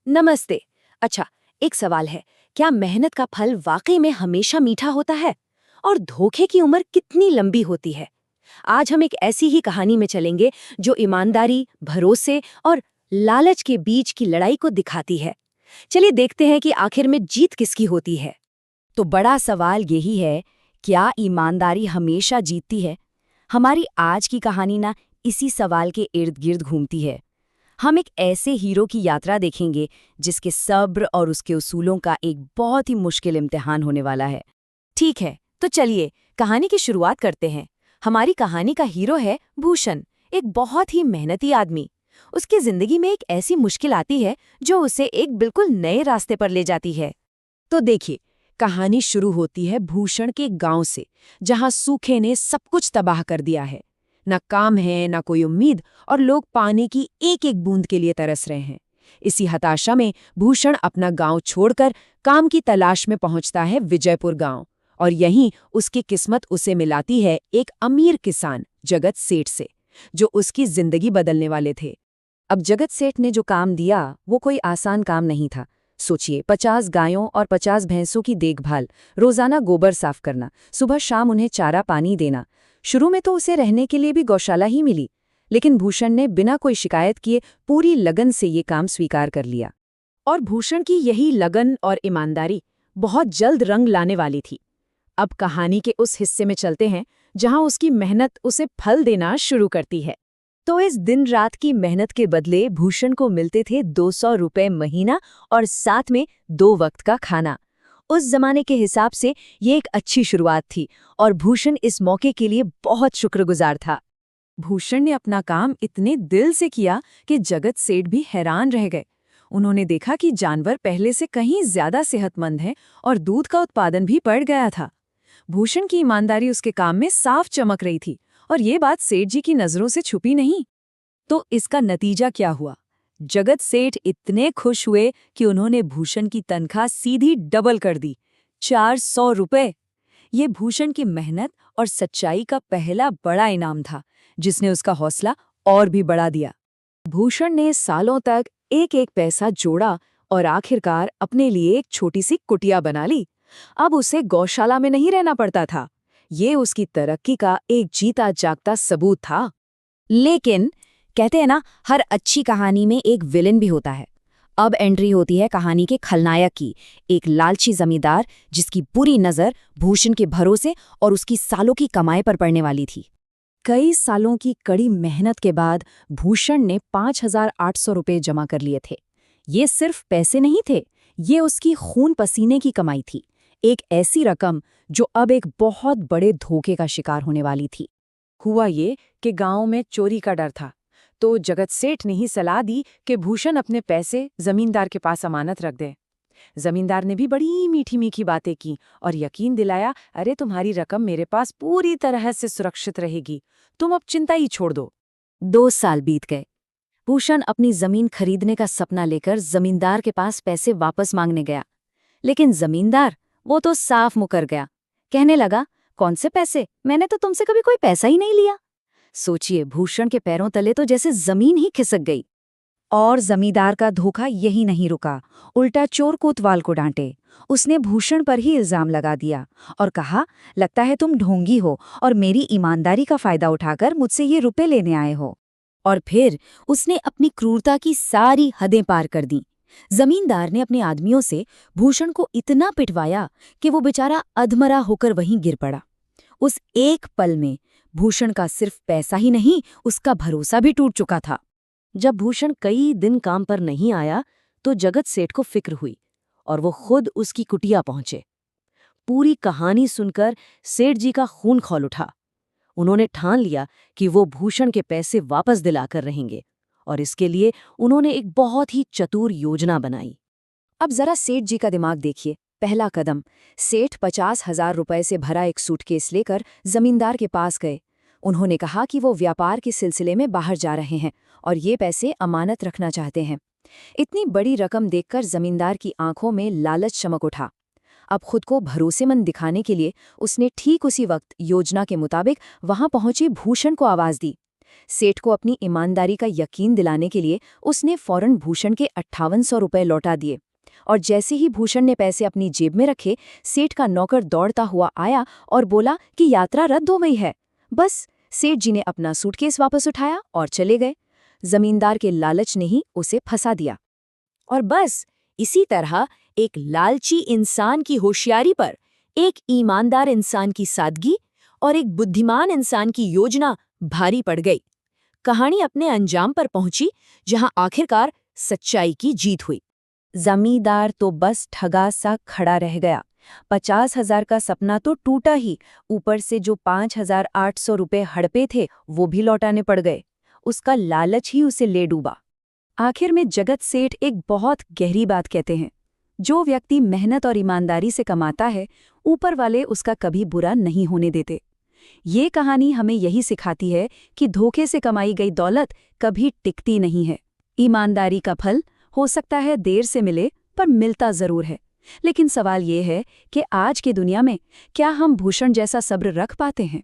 नमस्ते। अच्छा, एक सवाल है। क्या मेहनत का फल वाकई में हमेशा मीठा होता है? और धोखे की उम्र कितनी लंबी होती है? आज हम एक ऐसी ही कहानी में चलेंगे जो ईमानदारी, भरोसे और लालच के बीच की लड़ाई को दिखाती है। चलिए देखते हैं कि आखिर में जीत किसकी होती है। तो बड़ा सवाल यही है, क्या ईमानदारी हमेशा जीतती है? हमारी आज की कहानी ना इसी सवाल के इर्द गिर्द घूमती है। हम एक ऐसे हीरो की यात्रा देखेंगे जिसके सब्र और उसके उसूलों का एक बहुत ही मुश्किल इम्तिहान होने वाला है। ठीक है, तो चलिए कहानी की शुरुआत करते हैं। हमारी कहानी का हीरो है भूषण, एक बहुत ही मेहनती आदमी। उसकी जिंदगी में एक ऐसी मुश्किल आती है जो उसे एक बिल्कुल नए रास्ते पर ले जाती है। तो देखिए, कहानी शुरू होती है भूषण के गांव से, जहां सूखे ने सब कुछ तबाह कर दिया है। ना काम है, ना कोई उम्मीद, और लोग पानी की एक एक बूंद के लिए तरस रहे हैं। इसी हताशा में भूषण अपना गांव छोड़कर काम की तलाश में पहुंचता है विजयपुर गांव। और यहीं उसकी किस्मत उसे मिलाती है एक अमीर किसान जगत सेठ से, जो उसकी जिंदगी बदलने वाले थे। अब जगत सेठ ने जो काम दिया वो कोई आसान काम नहीं था। सोचिए, 50 गायों और 50 भैंसों की देखभाल, रोजाना गोबर साफ करना, सुबह शाम उन्हें चारा पानी देना। शुरू में तो उसे रहने के लिए भी गौशाला ही मिली, लेकिन भूषण ने बिना कोई शिकायत किए पूरी लगन से ये काम स्वीकार कर लिया। और भूषण की यही लगन और ईमानदारी बहुत जल्द रंग लाने वाली थी। अब कहानी के उस हिस्से में चलते हैं जहां उसकी मेहनत उसे फल देना शुरू करती है। तो इस दिन रात की मेहनत के बदले भूषण को मिलते थे 200 रुपए महीना और साथ में 2 वक्त का खाना। उस जमाने के हिसाब से ये एक अच्छी शुरुआत थी और भूषण इस मौके के लिए बहुत शुक्रगुजार था। भूषण ने अपना काम इतने दिल से किया कि जगत सेठ भी हैरान रह गए। उन्होंने देखा कि जानवर पहले से कहीं ज्यादा सेहतमंद हैं और दूध का उत्पादन भी बढ़ गया था। भूषण की ईमानदारी उसके काम में साफ चमक रही थी, और ये बात सेठ जी की नजरों से छुपी नहीं। तो इसका नतीजा क्या हुआ? जगत सेठ इतने खुश हुए कि उन्होंने भूषण की तनख्वाह सीधी डबल कर दी, 400 रुपए। ये भूषण की मेहनत और सच्चाई का पहला बड़ा इनाम था, जिसने उसका हौसला और भी बढ़ा दिया। भूषण ने सालों तक एक एक पैसा जोड़ा और आखिरकार अपने लिए एक छोटी सी कुटिया बना ली। अब उसे गौशाला में नहीं रहना पड़ता था। ये उसकी तरक्की का एक जीता जागता सबूत था। लेकिन कहते हैं ना, हर अच्छी कहानी में एक विलेन भी होता है। अब एंट्री होती है कहानी के खलनायक की, एक लालची जमींदार जिसकी बुरी नजर भूषण के भरोसे और उसकी सालों की कमाई पर पड़ने वाली थी। कई सालों की कड़ी मेहनत के बाद भूषण ने 5,800 रुपये जमा कर लिए थे। ये सिर्फ पैसे नहीं थे, ये उसकी खून पसीने की कमाई थी। एक ऐसी रकम जो अब एक बहुत बड़े धोखे का शिकार होने वाली थी। हुआ ये कि गांव में चोरी का डर था, तो जगत सेठ ने ही सलाह दी कि भूषण अपने पैसे जमींदार के पास अमानत रख दे। जमींदार ने भी बड़ी मीठी मीठी बातें की और यकीन दिलाया, अरे तुम्हारी रकम मेरे पास पूरी तरह से सुरक्षित रहेगी, तुम अब चिंता ही छोड़ दो। 2 साल बीत गए। भूषण अपनी जमीन खरीदने का सपना लेकर जमींदार के पास पैसे वापस मांगने गया, लेकिन जमींदार वो तो साफ मुकर गया। कहने लगा, कौन से पैसे, मैंने तो तुमसे कभी कोई पैसा ही नहीं लिया। सोचिए, भूषण के पैरों तले तो जैसे जमीन ही खिसक गई। और जमींदार का धोखा यही नहीं रुका, उल्टा चोर कोतवाल को डांटे। उसने भूषण पर ही इल्जाम लगा दिया और कहा, लगता है तुम ढोंगी हो और मेरी ईमानदारी का फायदा उठाकर मुझसे ये रुपए लेने आए हो। और फिर उसने अपनी क्रूरता की सारी हदें पार कर दी। जमींदार ने अपने आदमियों से भूषण को इतना पिटवाया कि वो बेचारा अधमरा होकर वहीं गिर पड़ा। उस एक पल में भूषण का सिर्फ पैसा ही नहीं, उसका भरोसा भी टूट चुका था। जब भूषण कई दिन काम पर नहीं आया तो जगत सेठ को फिक्र हुई और वो खुद उसकी कुटिया पहुंचे। पूरी कहानी सुनकर सेठ जी का खून खौल उठा। उन्होंने ठान लिया कि वो भूषण के पैसे वापस दिलाकर रहेंगे और इसके लिए उन्होंने एक बहुत ही चतुर योजना बनाई। अब जरा सेठ जी का दिमाग देखिए। पहला कदम, सेठ 50,000 रुपए से भरा एक सूटकेस लेकर जमींदार के पास गए। उन्होंने कहा कि वो व्यापार के सिलसिले में बाहर जा रहे हैं और ये पैसे अमानत रखना चाहते हैं। इतनी बड़ी रकम देखकर जमींदार की आंखों में लालच चमक उठा। अब खुद को भरोसेमंद दिखाने के लिए उसने ठीक उसी वक्त योजना के मुताबिक वहां पहुंचे भूषण को आवाज दी। सेठ को अपनी ईमानदारी का यकीन दिलाने के लिए उसने फौरन भूषण के 5800 रुपए लौटा दिए। और जैसे ही भूषण ने पैसे अपनी जेब में रखे, सेठ का नौकर दौड़ता हुआ आया और बोला कि यात्रा रद्द हो गई है। बस सेठ जी ने अपना सूटकेस वापस उठाया और चले गए। जमींदार के लालच ने ही उसे फंसा दिया। और बस इसी तरह एक लालची इंसान की होशियारी पर एक ईमानदार इंसान की सादगी और एक बुद्धिमान इंसान की योजना भारी पड़ गई। कहानी अपने अंजाम पर पहुंची, जहां आखिरकार सच्चाई की जीत हुई। जमींदार तो बस ठगा सा खड़ा रह गया। 50,000 का सपना तो टूटा ही, ऊपर से जो 5,800 रुपए हड़पे थे वो भी लौटाने पड़ गए। उसका लालच ही उसे ले डूबा। आखिर में जगत सेठ एक बहुत गहरी बात कहते हैं, जो व्यक्ति मेहनत और ईमानदारी से कमाता है, ऊपर वाले उसका कभी बुरा नहीं होने देते। ये कहानी हमें यही सिखाती है कि धोखे से कमाई गई दौलत कभी टिकती नहीं है। ईमानदारी का फल हो सकता है देर से मिले, पर मिलता जरूर है। लेकिन सवाल ये है कि आज की दुनिया में क्या हम भूषण जैसा सब्र रख पाते हैं?